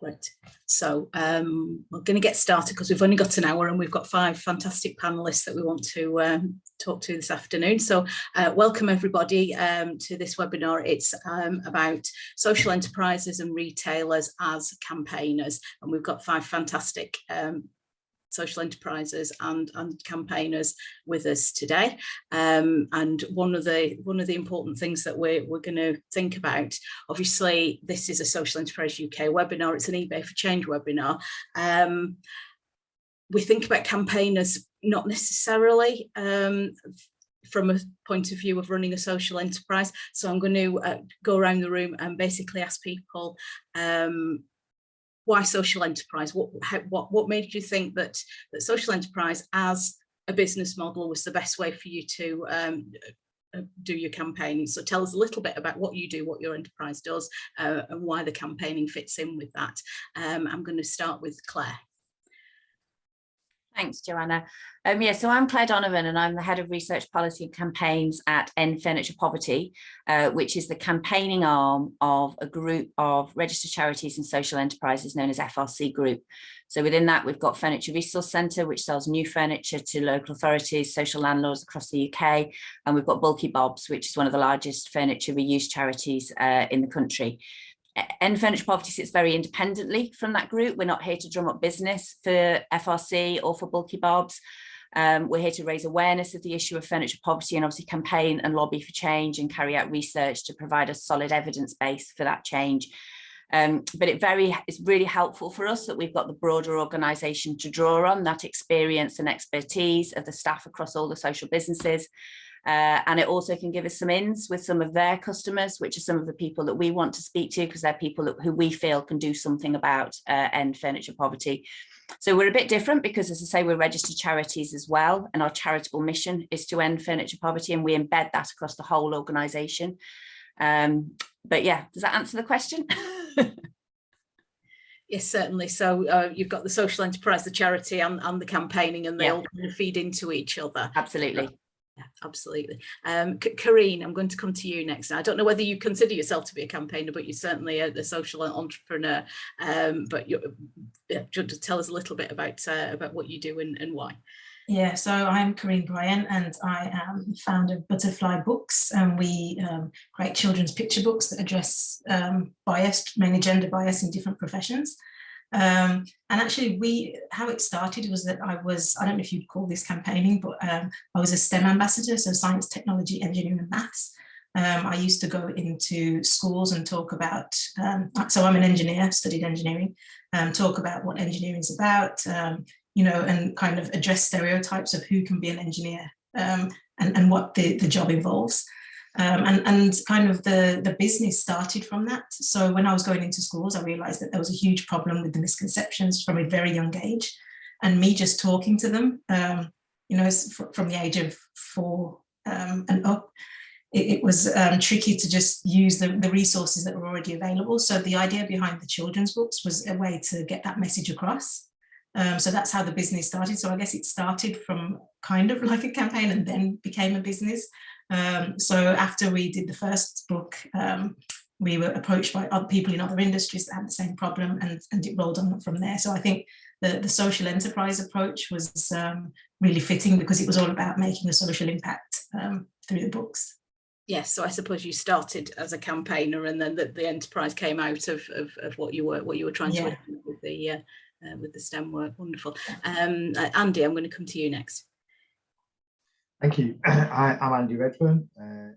Great. So we're going to get started because we've only got an hour and we've got 5 fantastic panellists that we want to talk to this afternoon. So welcome everybody to this webinar. It's about social enterprises and retailers as campaigners, and we've got 5 fantastic social enterprises and campaigners with us today. And one of the important things that we're going to think about, obviously this is a Social Enterprise UK webinar, it's an eBay for Change webinar. We think about campaigners not necessarily from a point of view of running a social enterprise. So I'm going to go around the room and basically ask people why social enterprise? What made you think that social enterprise as a business model was the best way for you to do your campaigning? So tell us a little bit about what you do, what your enterprise does, and why the campaigning fits in with that. I'm going to start with Claire. Thanks, Joanna. Yeah, so I'm Claire Donovan and I'm the Head of Research Policy and Campaigns at End Furniture Poverty, which is the campaigning arm of a group of registered charities and social enterprises known as FRC Group. So within that, we've got Furniture Resource Centre, which sells new furniture to local authorities, social landlords across the UK. And we've got Bulky Bobs, which is one of the largest furniture reuse charities in the country. End Furniture Poverty sits very independently from that group. We're not here to drum up business for FRC or for Bulky Bobs. We're here to raise awareness of the issue of furniture poverty and obviously campaign and lobby for change and carry out research to provide a solid evidence base for that change. But it's really helpful for us that we've got the broader organisation to draw on, that experience and expertise of the staff across all the social businesses. And it also can give us some ins with some of their customers, which are some of the people that we want to speak to, because they're people who we feel can do something about end furniture poverty. So we're a bit different because, as I say, we're registered charities as well, and our charitable mission is to end furniture poverty, and we embed that across the whole organisation. But yeah, does that answer the question? Yes, certainly. So you've got the social enterprise, the charity, and the campaigning, and they all kind of feed into each other. Absolutely. Yeah, absolutely. Kerrine, I'm going to come to you next. Now, I don't know whether you consider yourself to be a campaigner, but you're certainly a social entrepreneur. But just tell us a little bit about what you do and why. Yeah, so I'm Kerrine Bryan and I am founder of Butterfly Books, and we create children's picture books that address bias, mainly gender bias in different professions. And actually how it started was that I don't know if you'd call this campaigning, but I was a STEM ambassador, so science, technology, engineering and maths. I used to go into schools and talk about, so I'm an engineer, studied engineering, talk about what engineering is about, you know, and kind of address stereotypes of who can be an engineer and what the job involves. And kind of the business started from that. So when I was going into schools, I realized that there was a huge problem with the misconceptions from a very young age, and me just talking to them, you know, from the age of 4 and up, it was tricky to just use the resources that were already available. So the idea behind the children's books was a way to get that message across. So that's how the business started. So I guess it started from kind of like a campaign and then became a business. So after we did the first book, we were approached by other people in other industries that had the same problem, and it rolled on from there. So I think the social enterprise approach was really fitting because it was all about making a social impact through the books. Yes, so I suppose you started as a campaigner, and then the enterprise came out of what you were trying to achieve with the STEM work. Wonderful. Andy, I'm going to come to you next. Thank you. I'm Andy Redfern, and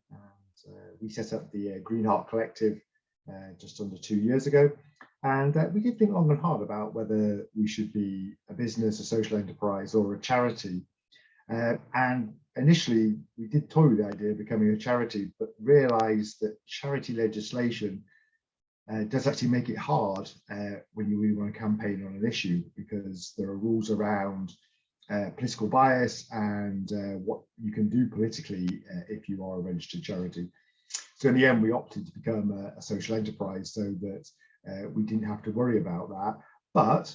we set up the Green Heart Collective just under 2 years ago. And we did think long and hard about whether we should be a business, a social enterprise, or a charity. And initially, we did toy with the idea of becoming a charity, but realised that charity legislation does actually make it hard when you really want to campaign on an issue, because there are rules around political bias and what you can do politically if you are a registered charity. So in the end, we opted to become a social enterprise so that we didn't have to worry about that. But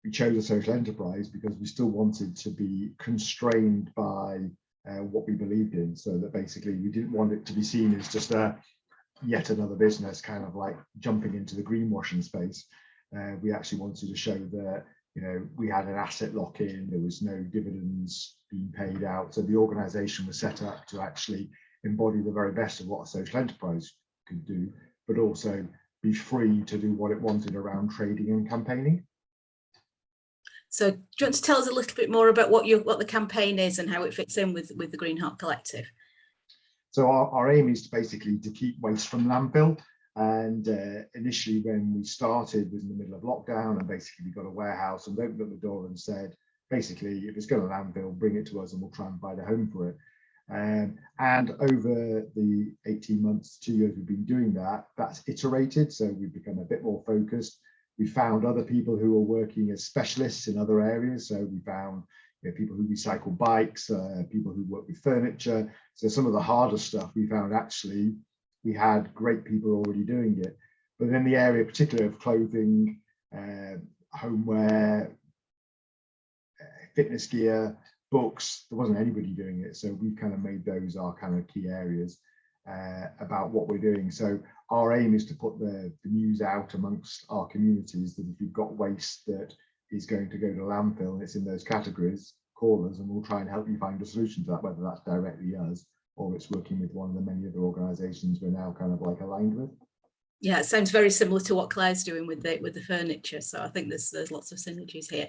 we chose a social enterprise because we still wanted to be constrained by what we believed in, so that basically we didn't want it to be seen as just yet another business, kind of like jumping into the greenwashing space. We actually wanted to show that, we had an asset lock-in, there was no dividends being paid out. So the organisation was set up to actually embody the very best of what a social enterprise could do, but also be free to do what it wanted around trading and campaigning. So do you want to tell us a little bit more about what the campaign is and how it fits in with the Green Heart Collective? So our aim is basically to keep waste from landfill. And initially when we started was in the middle of lockdown, and basically we got a warehouse and opened up the door and said, basically, if it's going to landfill, bring it to us and we'll try and find a home for it. And over the 18 months, 2 years we've been doing that, that's iterated. So we've become a bit more focused. We found other people who are working as specialists in other areas. So we found people who recycle bikes, people who work with furniture. So some of the harder stuff we found actually, we had great people already doing it. But in the area particularly of clothing, homeware, fitness gear, books, there wasn't anybody doing it. So we kind of made those our kind of key areas about what we're doing. So our aim is to put the news out amongst our communities that if you've got waste that is going to go to landfill and it's in those categories, call us and we'll try and help you find a solution to that, whether that's directly us or it's working with one of the many other organisations we're now kind of like aligned with. Yeah, it sounds very similar to what Claire's doing with the furniture. So I think there's lots of synergies here.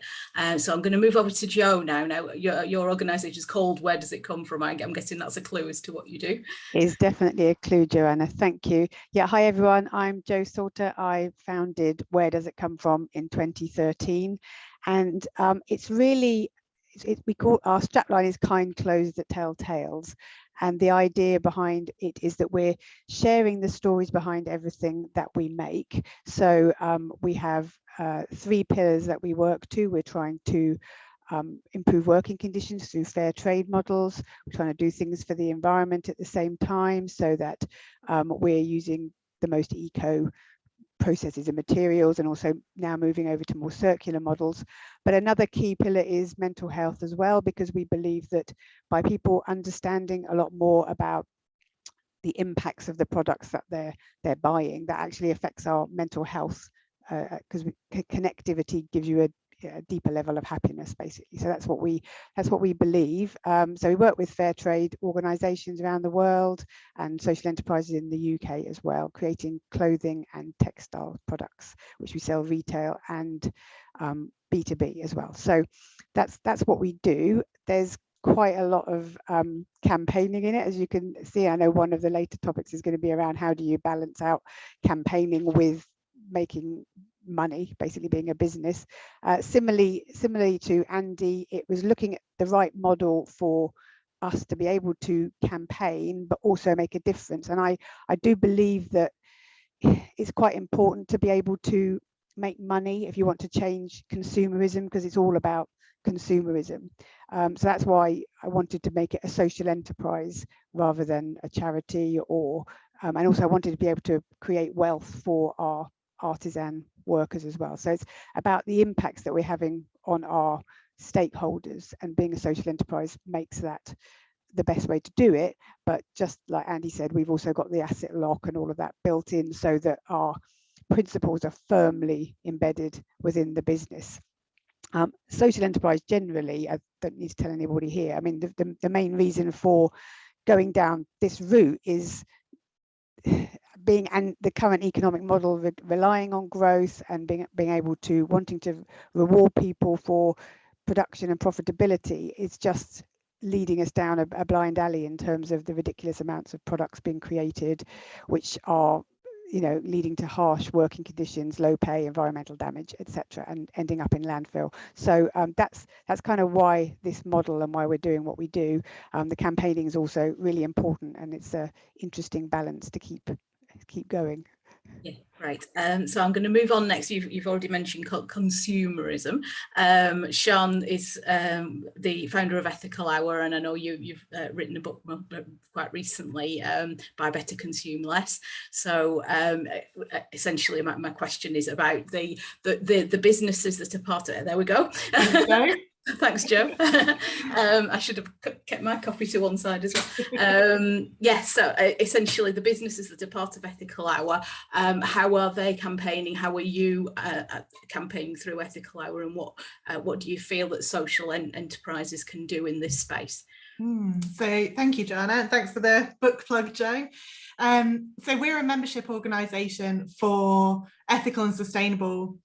So I'm going to move over to Jo now. Now your organisation is called Where Does It Come From? I'm guessing that's a clue as to what you do. It is definitely a clue, Joanna. Thank you. Yeah, hi everyone. I'm Jo Salter. I founded Where Does It Come From in 2013, and it's really we call our strapline is Kind Clothes That Tell Tales. And the idea behind it is that we're sharing the stories behind everything that we make. So we have 3 pillars that we work to. We're trying to improve working conditions through fair trade models. We're trying to do things for the environment at the same time so that we're using the most eco processes and materials, and also now moving over to more circular models. But another key pillar is mental health as well, because we believe that by people understanding a lot more about the impacts of the products that they're buying, that actually affects our mental health, because connectivity gives you a deeper level of happiness, basically. So that's what we believe. So we work with fair trade organisations around the world and social enterprises in the UK as well, creating clothing and textile products, which we sell retail and B2B as well. So that's what we do. There's quite a lot of campaigning in it, as you can see. I know one of the later topics is going to be around how do you balance out campaigning with making money, basically being a business. Similarly to Andy, it was looking at the right model for us to be able to campaign but also make a difference. And I do believe that it's quite important to be able to make money if you want to change consumerism, because it's all about consumerism. So that's why I wanted to make it a social enterprise rather than a charity, or and also I wanted to be able to create wealth for our artisan workers as well. So it's about the impacts that we're having on our stakeholders, and being a social enterprise makes that the best way to do it. But just like Andy said, we've also got the asset lock and all of that built in so that our principles are firmly embedded within the business. Social enterprise generally, I don't need to tell anybody here, I mean the main reason for going down this route is being and the current economic model relying on growth and being able to wanting to reward people for production and profitability is just leading us down a blind alley in terms of the ridiculous amounts of products being created, which are leading to harsh working conditions, low pay, environmental damage, etc., and ending up in landfill. So that's kind of why this model and why we're doing what we do. The campaigning is also really important, and it's an interesting balance to keep going. Yeah, great. So I'm going to move on next. You've already mentioned consumerism. Sian is the founder of Ethical Hour, and I know you've written a book quite recently, Buy Better, Consume Less. So essentially, my question is about the businesses that are part of it. There we go. Thanks, Joe. I should have kept my copy to one side as well. Yes, so essentially the businesses that are part of Ethical Hour, how are they campaigning? How are you campaigning through Ethical Hour, and what do you feel that social enterprises can do in this space? So thank you, Joanna, and thanks for the book plug, Joe. So we're a membership organisation for ethical and sustainable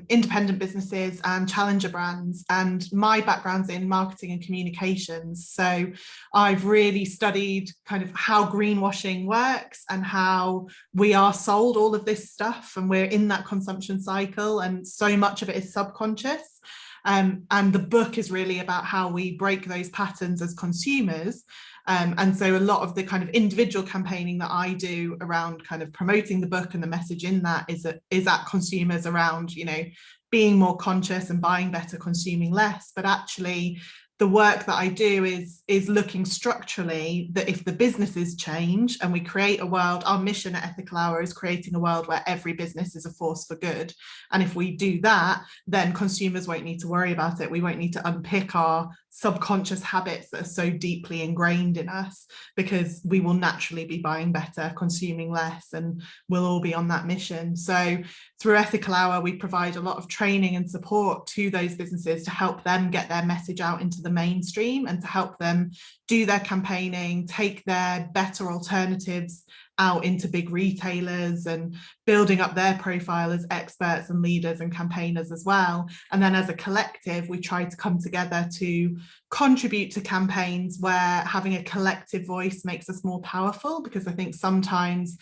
independent businesses and challenger brands, and my background's in marketing and communications, so I've really studied kind of how greenwashing works and how we are sold all of this stuff, and we're in that consumption cycle, and so much of it is subconscious. And the book is really about how we break those patterns as consumers. And so a lot of the kind of individual campaigning that I do around kind of promoting the book and the message in that is at consumers around, you know, being more conscious and buying better, consuming less. But actually, the work that I do is looking structurally that if the businesses change and we create a world, our mission at Ethical Hour is creating a world where every business is a force for good. And if we do that, then consumers won't need to worry about it. We won't need to unpick our subconscious habits that are so deeply ingrained in us, because we will naturally be buying better, consuming less, and we'll all be on that mission. So through Ethical Hour, we provide a lot of training and support to those businesses to help them get their message out into the mainstream and to help them do their campaigning, take their better alternatives out into big retailers, and building up their profile as experts and leaders and campaigners as well. And then as a collective, we try to come together to contribute to campaigns where having a collective voice makes us more powerful, because I think sometimes,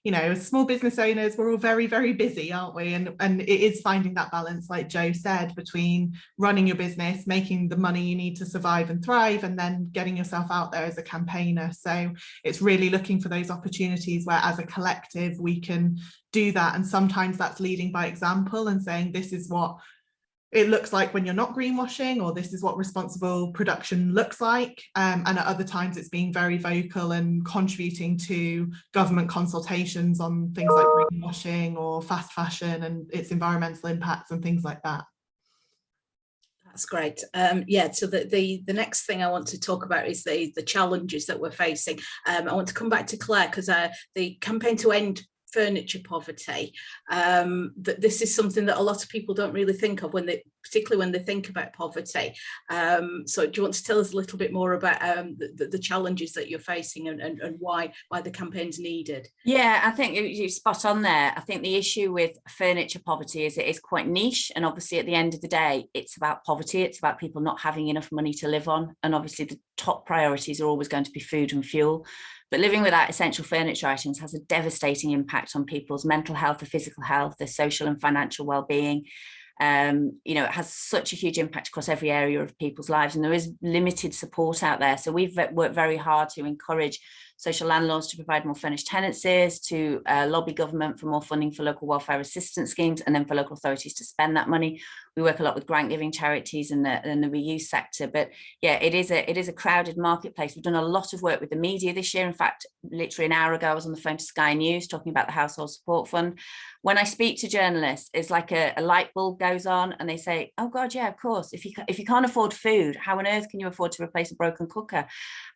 you know, as small business owners, we're all very, very busy, aren't we? And it is finding that balance, like Joe said, between running your business, making the money you need to survive and thrive, and then getting yourself out there as a campaigner. So it's really looking for those opportunities where as a collective we can do that. And sometimes that's leading by example and saying, this is what it looks like when you're not greenwashing, or this is what responsible production looks like. And at other times it's being very vocal and contributing to government consultations on things like greenwashing or fast fashion and its environmental impacts and things like that. That's great. Yeah, so the next thing I want to talk about is the challenges that we're facing. I want to come back to Claire, because the campaign to end furniture poverty, that this is something that a lot of people don't really think of particularly when they think about poverty. So do you want to tell us a little bit more about the challenges that you're facing and why the campaign's needed? Yeah, I think you're spot on there. I think the issue with furniture poverty is it is quite niche, and obviously at the end of the day it's about poverty, it's about people not having enough money to live on, and obviously the top priorities are always going to be food and fuel. But living without essential furniture items has a devastating impact on people's mental health, their physical health, their social and financial well-being. You know, it has such a huge impact across every area of people's lives, and there is limited support out there. So we've worked very hard to encourage social landlords to provide more furnished tenancies, to lobby government for more funding for local welfare assistance schemes, and then for local authorities to spend that money. We work a lot with grant giving charities and the reuse sector. But yeah, it is a crowded marketplace. We've done a lot of work with the media this year. In fact, literally an hour ago, I was on the phone to Sky News talking about the Household Support Fund. When I speak to journalists, it's like a light bulb goes on and they say, oh God, yeah, of course. If you can't afford food, how on earth can you afford to replace a broken cooker?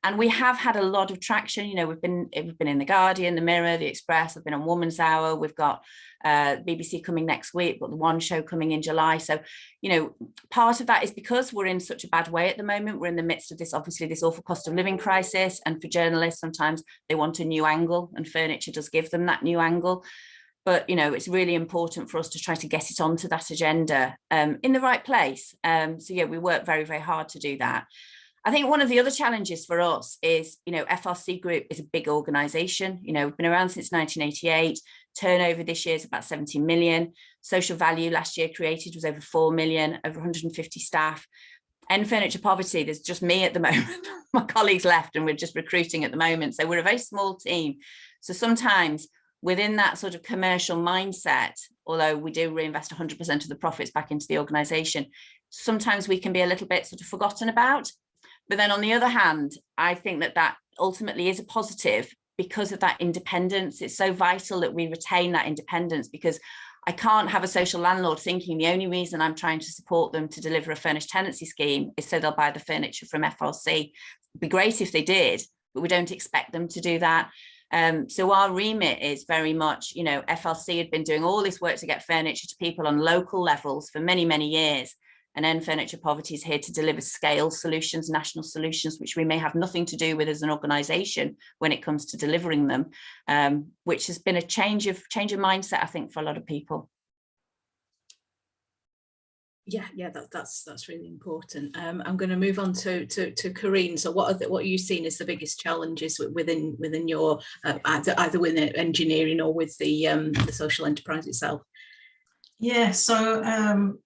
And we have had a lot of traction. You know, we've been in The Guardian, The Mirror, The Express. I've been on Woman's Hour. We've got BBC coming next week, but the One Show coming in July. So, you know, part of that is because we're in such a bad way at the moment. We're in the midst of this, obviously, this awful cost of living crisis. And for journalists, sometimes they want a new angle, and furniture does give them that new angle. But, you know, it's really important for us to try to get it onto that agenda in the right place. So, yeah, we work very, very hard to do that. I think one of the other challenges for us is, you know, FRC Group is a big organisation. You know, we've been around since 1988. Turnover this year is about 70 million. Social value last year created was over 4 million, over 150 staff. End furniture poverty, there's just me at the moment. My colleagues left and we're just recruiting at the moment. So we're a very small team. So sometimes within that sort of commercial mindset, although we do reinvest 100% of the profits back into the organisation, sometimes we can be a little bit sort of forgotten about. But then on the other hand, I think that ultimately is a positive, because of that independence. It's so vital that we retain that independence, because I can't have a social landlord thinking the only reason I'm trying to support them to deliver a furnished tenancy scheme is so they'll buy the furniture from FLC. It'd be great if they did, but we don't expect them to do that. So our remit is very much, you know, FLC had been doing all this work to get furniture to people on local levels for many, many years. And End Furniture Poverty is here to deliver scale solutions, national solutions, which we may have nothing to do with as an organisation when it comes to delivering them, which has been a change of mindset, I think, for a lot of people. Yeah, that's really important. I'm going to move on to Kerrine. So what are you seeing as the biggest challenges within your either within engineering or with the social enterprise itself? Yeah, so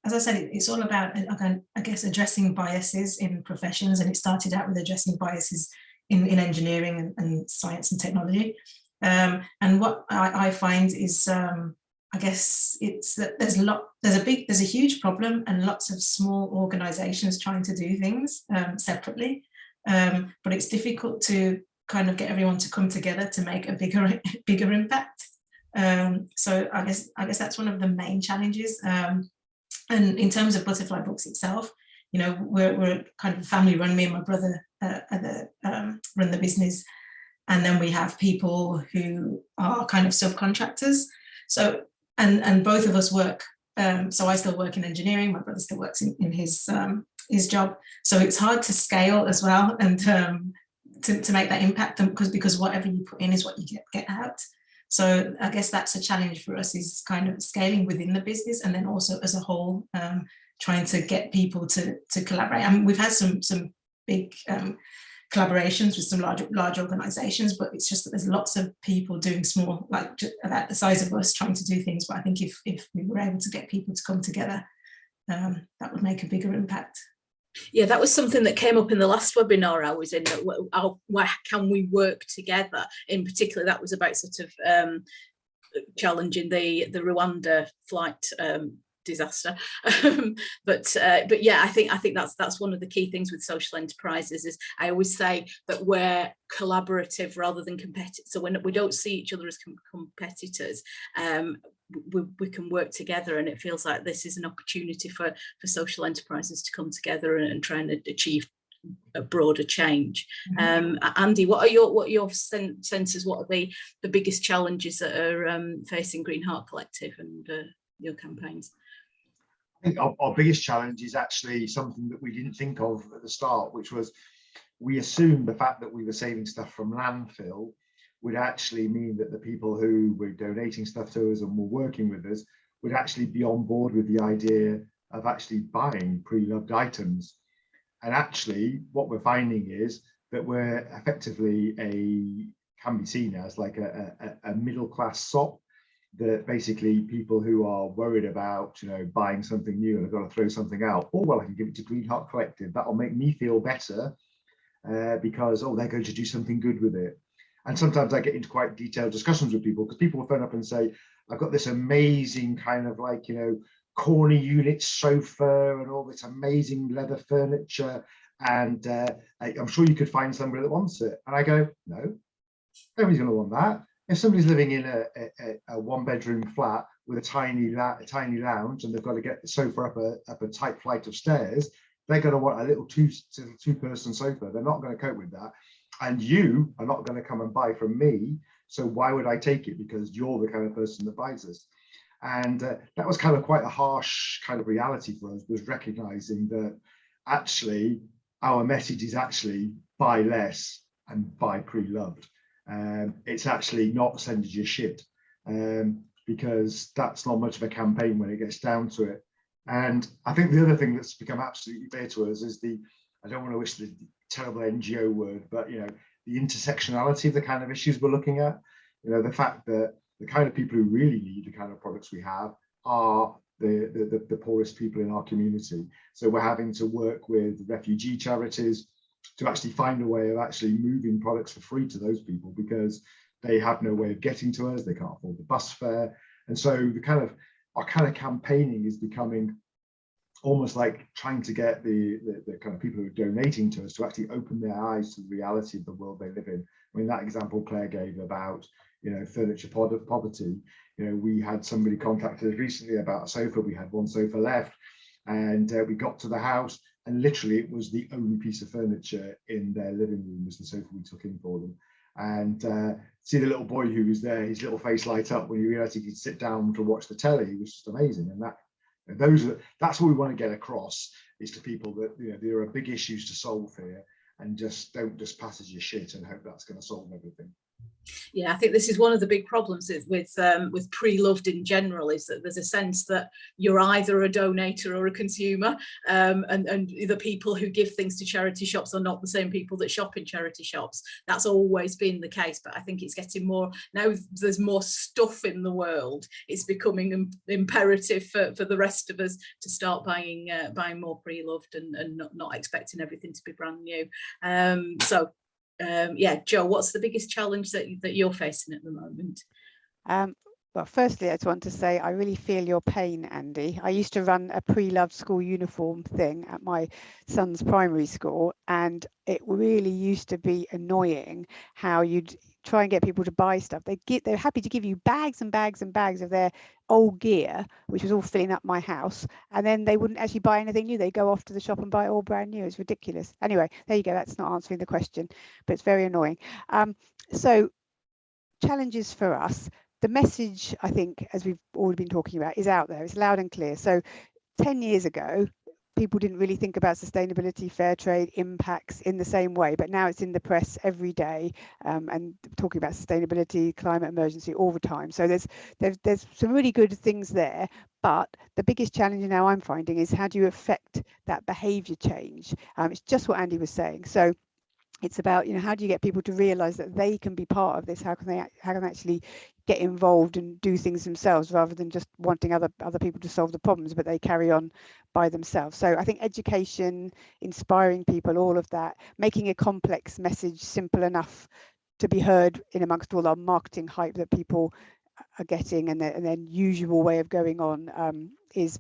as I said, it's all about, I guess, addressing biases in professions, and it started out with addressing biases in engineering and science and technology. And what I find is, I guess, it's that there's a huge problem and lots of small organisations trying to do things separately, but it's difficult to kind of get everyone to come together to make a bigger impact. So I guess that's one of the main challenges. And in terms of Butterfly Books itself, you know, we're kind of a family run. Me and my brother run the business, and then we have people who are kind of subcontractors. So and both of us work. So I still work in engineering. My brother still works in his job. So it's hard to scale as well, and to make that impact, because whatever you put in is what you get out. So I guess that's a challenge for us, is kind of scaling within the business, and then also as a whole, trying to get people to collaborate. I mean, we've had some big collaborations with some large organisations, but it's just that there's lots of people doing small, like about the size of us, trying to do things. But I think if we were able to get people to come together, that would make a bigger impact. Yeah, that was something that came up in the last webinar I was in. Why can we work together? In particular, that was about sort of challenging the Rwanda flight disaster. But yeah, I think that's one of the key things with social enterprises. Is I always say that we're collaborative rather than competitive. So when we don't see each other as competitors, we can work together, and it feels like this is an opportunity for social enterprises to come together and try and achieve a broader change. Andy, what are your senses? What are the biggest challenges that are facing Green Heart Collective and your campaigns? I think our biggest challenge is actually something that we didn't think of at the start, which was we assumed the fact that we were saving stuff from landfill would actually mean that the people who were donating stuff to us and were working with us would actually be on board with the idea of actually buying pre-loved items. And actually what we're finding is that we're effectively can be seen as like a middle-class SOP, that basically people who are worried about, you know, buying something new and have got to throw something out, oh, well, I can give it to Green Heart Collective. That'll make me feel better because, oh, they're going to do something good with it. And sometimes I get into quite detailed discussions with people, because people will phone up and say, I've got this amazing kind of like, you know, corner unit sofa and all this amazing leather furniture, and I'm sure you could find somebody that wants it. And I go, no, nobody's going to want that. If somebody's living in a one-bedroom flat with a tiny lounge, and they've got to get the sofa up a tight flight of stairs, they're going to want a little two-person sofa. They're not going to cope with that. And you are not going to come and buy from me, so why would I take it? Because you're the kind of person that buys us. And that was kind of quite a harsh kind of reality for us, was recognizing that actually our message is actually buy less and buy pre-loved. It's actually not send us your shit, because that's not much of a campaign when it gets down to it. And I think the other thing that's become absolutely clear to us is I don't want to wish the terrible NGO word, but, you know, the intersectionality of the kind of issues we're looking at. You know, the fact that the kind of people who really need the kind of products we have are the poorest people in our community. So we're having to work with refugee charities to actually find a way of actually moving products for free to those people, because they have no way of getting to us, they can't afford the bus fare. And so our kind of campaigning is becoming almost like trying to get the kind of people who are donating to us to actually open their eyes to the reality of the world they live in, I mean, that example Claire gave about, furniture poverty, we had somebody contact us recently about a sofa. We had one sofa left, and we got to the house, and literally it was the only piece of furniture in their living room was the sofa we took in for them. And see the little boy who was there, his little face light up when he realized he could sit down to watch the telly. It was just amazing. And that's what we want to get across, is to people that there are big issues to solve here, and just don't just pass as your shit and hope that's going to solve everything. Yeah, I think this is one of the big problems with pre-loved in general, is that there's a sense that you're either a donator or a consumer, and the people who give things to charity shops are not the same people that shop in charity shops. That's always been the case, but I think it's getting more now. There's more stuff in the world. It's becoming imperative for the rest of us to start buying more pre-loved and not expecting everything to be brand new. Yeah, Jo, what's the biggest challenge that you're facing at the moment? Well, firstly, I just want to say I really feel your pain, Andy. I used to run a pre-loved school uniform thing at my son's primary school, and it really used to be annoying how you'd try and get people to buy stuff. They're happy to give you bags and bags and bags of their old gear, which was all filling up my house, and then they wouldn't actually buy anything new. They go off to the shop and buy it all brand new. It's ridiculous. Anyway, there you go. That's not answering the question, but it's very annoying. So challenges for us. The message, I think, as we've already been talking about, is out there. It's loud and clear. So 10 years ago, people didn't really think about sustainability, fair trade, impacts in the same way, but now it's in the press every day, and talking about sustainability, climate emergency all the time. So there's some really good things there, but the biggest challenge now I'm finding is how do you affect that behaviour change? It's just what Andy was saying. So it's about, how do you get people to realize that they can be part of this? How can they actually get involved and do things themselves, rather than just wanting other people to solve the problems, but they carry on by themselves? So I think education, inspiring people, all of that, making a complex message simple enough to be heard in amongst all our marketing hype that people are getting, and their usual way of going on is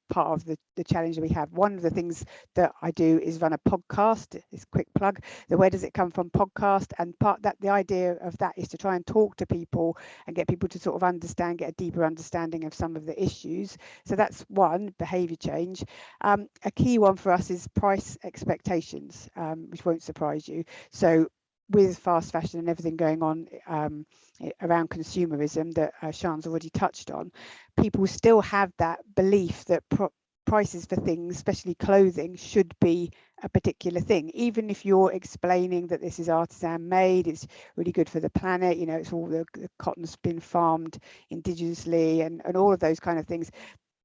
part of the challenge that we have. One of the things that I do is run a podcast. It's a quick plug, the Where Does It Come From podcast, and the idea of that is to try and talk to people and get people to sort of get a deeper understanding of some of the issues. So that's one, behaviour change. A key one for us is price expectations, which won't surprise you. So with fast fashion and everything going on around consumerism that Sian's already touched on, people still have that belief that prices for things, especially clothing, should be a particular thing. Even if you're explaining that this is artisan made, it's really good for the planet, it's all the cotton's been farmed indigenously and all of those kind of things,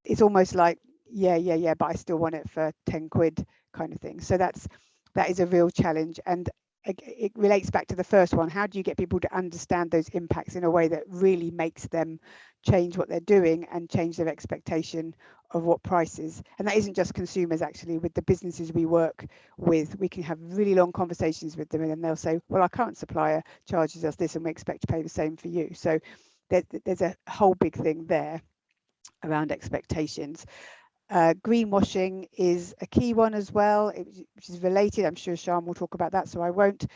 it's almost like, yeah, but I still want it for 10 quid kind of thing. So that is a real challenge. And it relates back to the first one. How do you get people to understand those impacts in a way that really makes them change what they're doing and change their expectation of what price is? And that isn't just consumers, actually. With the businesses we work with, we can have really long conversations with them, and then they'll say, well, our current supplier charges us this and we expect to pay the same for you. So there's a whole big thing there around expectations. Greenwashing is a key one as well, which is related. I'm sure Sian will talk about that, so I won't.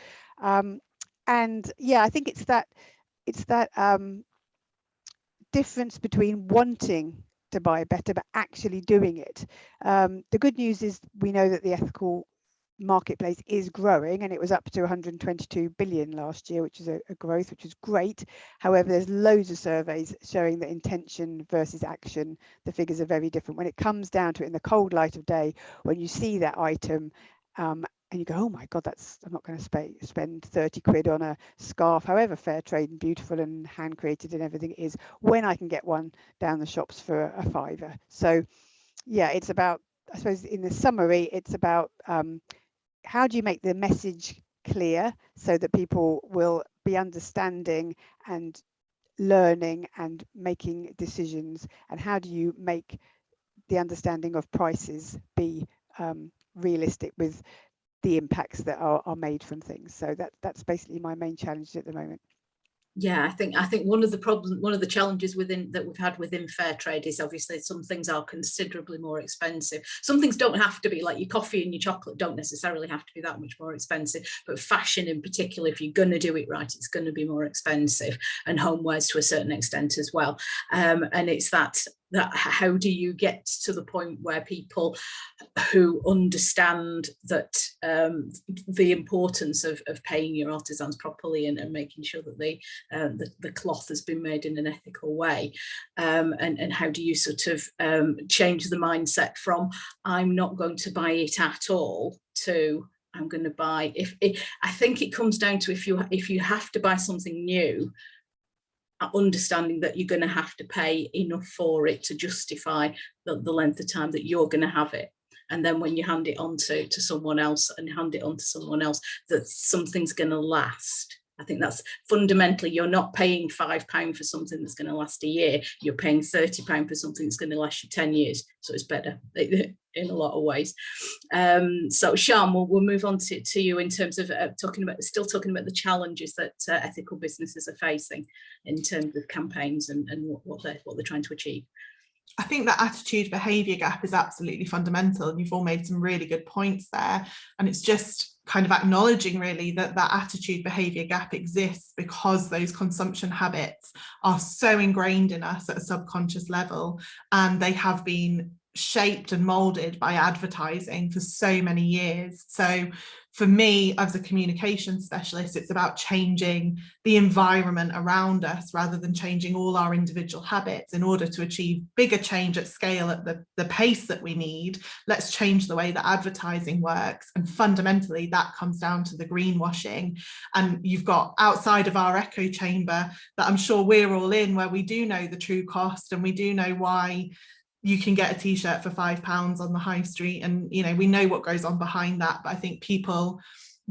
And yeah, I think it's that difference between wanting to buy better but actually doing it. The good news is we know that the ethical marketplace is growing, and it was up to 122 billion last year, which is a growth, which is great. However, there's loads of surveys showing that intention versus action, the figures are very different. When it comes down to it in the cold light of day, when you see that item and you go, oh my god, I'm not going to spend 30 quid on a scarf, however fair trade and beautiful and hand created and everything it is, when I can get one down the shops for a £5. So yeah, it's about, I suppose in the summary, it's about how do you make the message clear so that people will be understanding and learning and making decisions, and how do you make the understanding of prices be realistic with the impacts that are made from things? So that's basically my main challenge at the moment. Yeah, I think one of the challenges that we've had within Fairtrade is obviously some things are considerably more expensive. Some things don't have to be, like your coffee and your chocolate don't necessarily have to be that much more expensive, but fashion in particular, if you're going to do it right, it's going to be more expensive, and homewares to a certain extent as well. And it's that how do you get to the point where people who understand that the importance of paying your artisans properly and making sure that the cloth has been made in an ethical way, and how do you sort of change the mindset from I'm not going to buy it at all to I'm going to buy. I think it comes down to if you have to buy something new, understanding that you're going to have to pay enough for it to justify the length of time that you're going to have it. And then when you hand it on to someone else that something's going to last. I think that's fundamentally, you're not paying £5 for something that's going to last a year. You're paying £30 for something that's going to last you 10 years. So it's better in a lot of ways. So Sian, we'll move on to you in terms of talking about the challenges that ethical businesses are facing in terms of campaigns and what they're trying to achieve. I think that attitude behaviour gap is absolutely fundamental, and you've all made some really good points there. And it's just kind of acknowledging really that attitude behaviour gap exists because those consumption habits are so ingrained in us at a subconscious level, and they have been shaped and moulded by advertising for so many years. So for me, as a communication specialist, it's about changing the environment around us rather than changing all our individual habits. In order to achieve bigger change at scale at the pace that we need, let's change the way that advertising works. And fundamentally, that comes down to the greenwashing. And you've got outside of our echo chamber that I'm sure we're all in, where we do know the true cost and we do know why you can get a t-shirt for £5 on the high street, and we know what goes on behind that. But I think people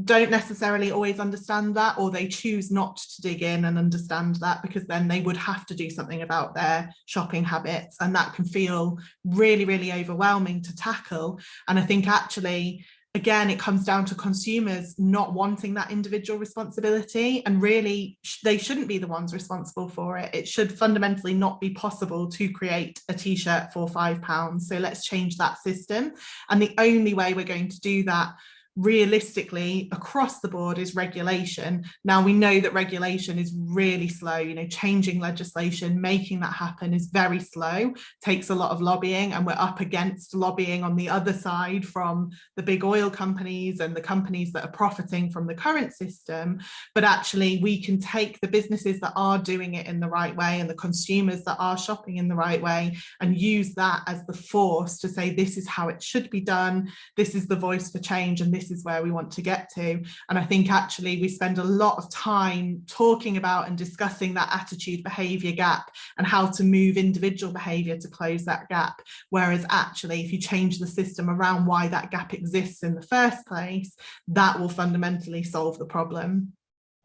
don't necessarily always understand that, or they choose not to dig in and understand that, because then they would have to do something about their shopping habits, and that can feel really, really overwhelming to tackle. And I think actually, again, it comes down to consumers not wanting that individual responsibility, and really they shouldn't be the ones responsible for it. It should fundamentally not be possible to create a t-shirt for £5. So let's change that system. And the only way we're going to do that realistically across the board is regulation. Now we know that regulation is really slow, changing legislation, making that happen is very slow, takes a lot of lobbying, and we're up against lobbying on the other side from the big oil companies and the companies that are profiting from the current system. But actually we can take the businesses that are doing it in the right way and the consumers that are shopping in the right way and use that as the force to say, this is how it should be done, this is the voice for change, and this is where we want to get to. And I think actually we spend a lot of time talking about and discussing that attitude behaviour gap and how to move individual behaviour to close that gap, whereas actually if you change the system around why that gap exists in the first place, that will fundamentally solve the problem.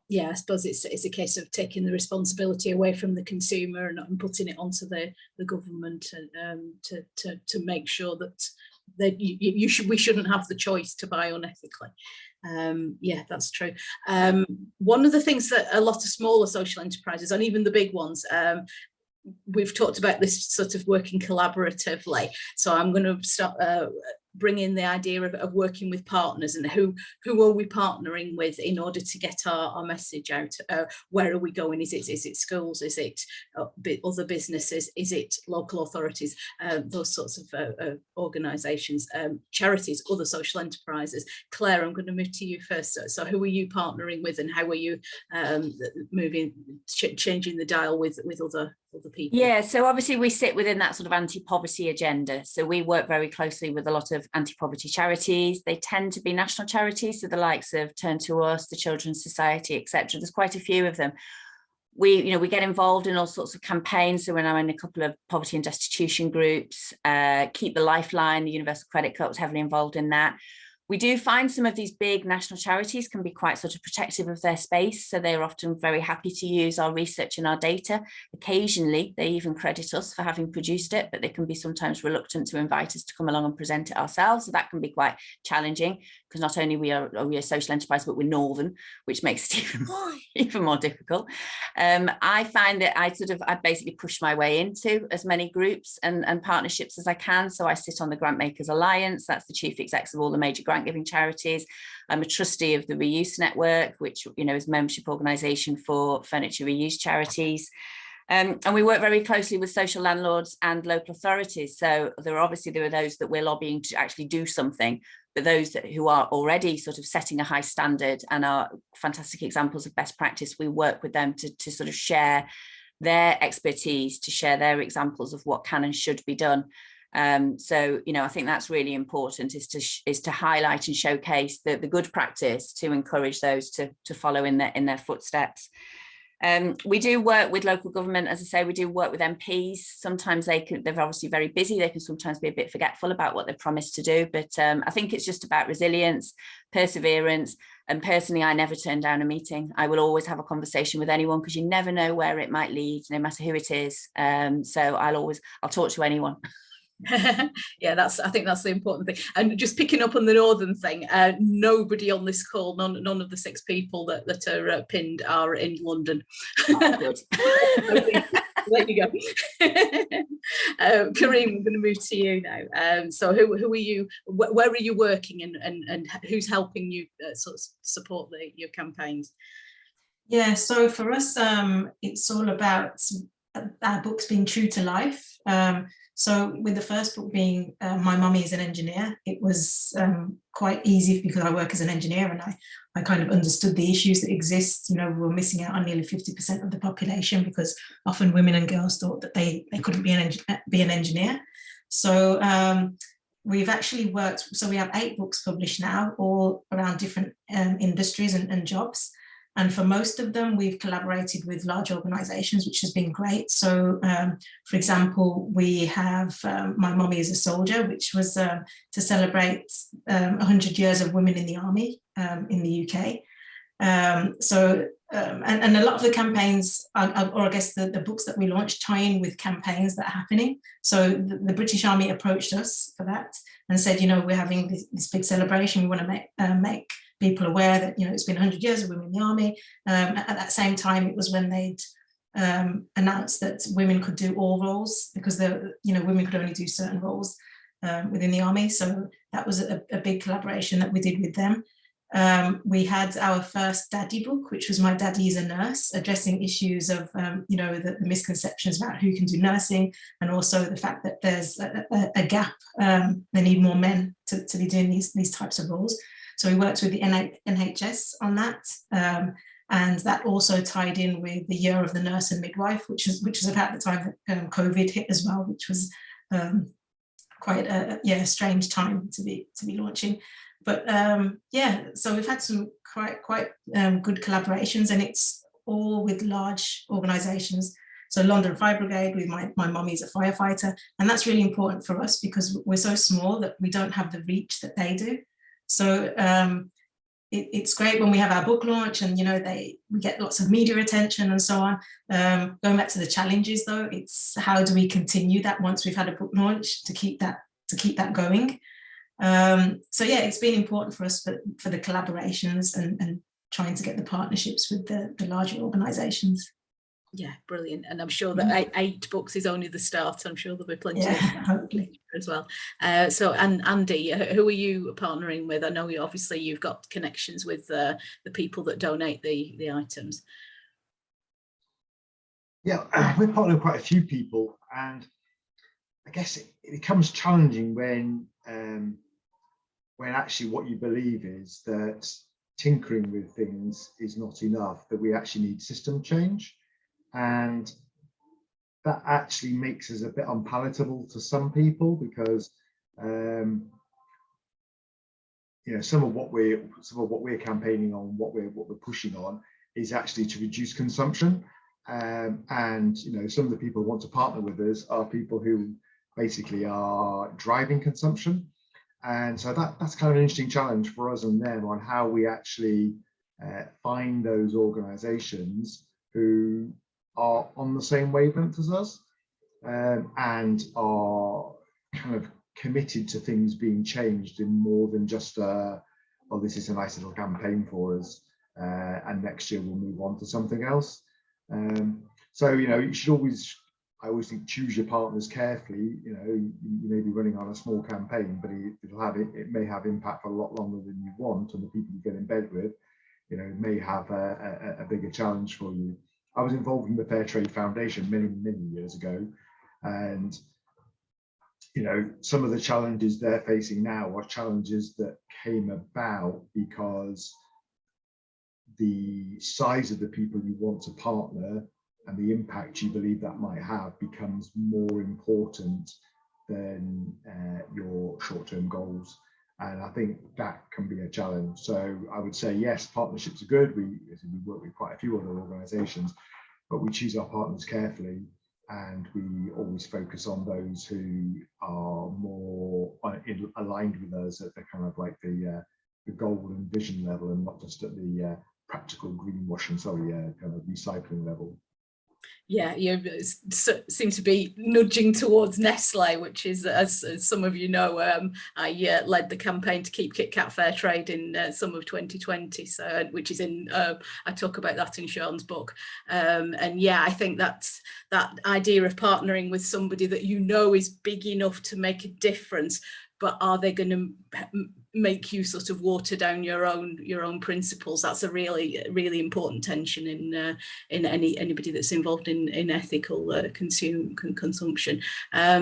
Yeah, I suppose it's a case of taking the responsibility away from the consumer and putting it onto the government to make sure that we shouldn't have the choice to buy unethically. Yeah, that's true. One of the things that a lot of smaller social enterprises, and even the big ones, we've talked about this sort of working collaboratively. So I'm going to start bring in the idea of working with partners, and who are we partnering with in order to get our message out. Where are we going? Is it schools? Is it other businesses? Is it local authorities? Those sorts of organisations, charities, other social enterprises. Claire, I'm going to move to you first. So who are you partnering with, and how are you changing the dial with other people? Yeah, so obviously we sit within that sort of anti-poverty agenda. So we work very closely with a lot of anti-poverty charities. They tend to be national charities, so the likes of Turn to Us, the Children's Society, etc. There's quite a few of them. We get involved in all sorts of campaigns. So we're now in a couple of poverty and destitution groups. Keep the Lifeline, the Universal Credit Card was heavily involved in that. We do find some of these big national charities can be quite sort of protective of their space, so they're often very happy to use our research and our data. Occasionally, they even credit us for having produced it, but they can be sometimes reluctant to invite us to come along and present it ourselves. So that can be quite challenging, because not only are we a social enterprise, but we're northern, which makes it even more difficult. I find that I basically push my way into as many groups and partnerships as I can. So I sit on the Grantmakers Alliance. That's the chief execs of all the major grant giving charities. I'm a trustee of the Reuse Network, which is a membership organisation for furniture reuse charities. And we work very closely with social landlords and local authorities. So there are those that we're lobbying to actually do something, but those who are already sort of setting a high standard and are fantastic examples of best practice, we work with them to sort of share their expertise, to share their examples of what can and should be done. So I think that's really important, is to highlight and showcase the good practice, to encourage those to follow in their footsteps. We do work with local government. As I say, we do work with MPs. Sometimes they're obviously very busy. They can sometimes be a bit forgetful about what they promised to do, but I think it's just about resilience, perseverance. And personally, I never turn down a meeting. I will always have a conversation with anyone, because you never know where it might lead, no matter who it is. So I'll talk to anyone. Yeah, I think that's the important thing. And just picking up on the northern thing, nobody on this call, none of the 6 people that are pinned are in London. Oh, good. There you go. Kerrine, I'm going to move to you now. So who are you, where are you working, and who's helping you sort of support your campaigns? Yeah, so for us, it's all about our books being true to life. So with the first book being My Mummy is an Engineer, it was quite easy because I work as an engineer, and I kind of understood the issues that exist. We're missing out on nearly 50% of the population, because often women and girls thought that they couldn't be an engineer. So we've actually worked, so we have 8 books published now, all around different industries and jobs. And for most of them, we've collaborated with large organisations, which has been great. So, for example, we have My Mummy is a Soldier, which was to celebrate 100 years of women in the army in the UK. And a lot of the campaigns, or I guess the books that we launched, tie in with campaigns that are happening. So the British Army approached us for that and said, we're having this big celebration. We want to make people aware that it's been 100 years of women in the army. At that same time, it was when they'd announced that women could do all roles, because women could only do certain roles within the army. So that was a big collaboration that we did with them. We had our first daddy book, which was My Daddy is a Nurse, addressing issues of the misconceptions about who can do nursing, and also the fact that there's a gap. They need more men to be doing these types of roles. So we worked with the NHS on that, and that also tied in with the Year of the Nurse and Midwife, which was about the time that COVID hit as well, which was quite a strange time to be launching. But so we've had some quite good collaborations, and it's all with large organisations. So London Fire Brigade, with my mummy's a firefighter, and that's really important for us because we're so small that we don't have the reach that they do. So it's great when we have our book launch, and we get lots of media attention and so on. Going back to the challenges, though, it's how do we continue that once we've had a book launch to keep that going. So yeah, it's been important for us for the collaborations and trying to get the partnerships with the larger organisations. Yeah, brilliant. And I'm sure that 8 books is only the start. I'm sure there'll be plenty hopefully as well. So, and Andy, who are you partnering with? I know you've got connections with the people that donate the items. Yeah, we're partnering with quite a few people, and I guess it becomes challenging when actually what you believe is that tinkering with things is not enough, that we actually need system change. And that actually makes us a bit unpalatable to some people, because some of what we're campaigning on, what we're pushing on, is actually to reduce consumption. And some of the people who want to partner with us are people who basically are driving consumption. And so that's kind of an interesting challenge for us and them on how we actually find those organisations who are on the same wavelength as us and are kind of committed to things being changed in more than just oh, this is a nice little campaign for us and next year we'll move on to something else. So, you know, you should always, I always think, choose your partners carefully. You know, you may be running on a small campaign, but it may have impact for a lot longer than you want, and the people you get in bed with, you know, may have a bigger challenge for you. I was involved in the Fairtrade Foundation many years ago, and you know, some of the challenges they're facing now are challenges that came about because the size of the people you want to partner and the impact you believe that might have becomes more important than your short-term goals. And I think that can be a challenge. So I would say, yes, partnerships are good. We work with quite a few other organisations, but we choose our partners carefully, and we always focus on those who are more aligned with us at the kind of like the goal and vision level, and not just at the practical greenwashing, kind of recycling level. Yeah, you seem to be nudging towards Nestle, which is, as some of you know, I led the campaign to keep Kit Kat Fairtrade in summer of 2020, so which is in, I talk about that in Sean's book. And yeah, I think that idea of partnering with somebody that you know is big enough to make a difference, but are they going to make you sort of water down your own principles? That's a really important tension in anybody that's involved in ethical consumption.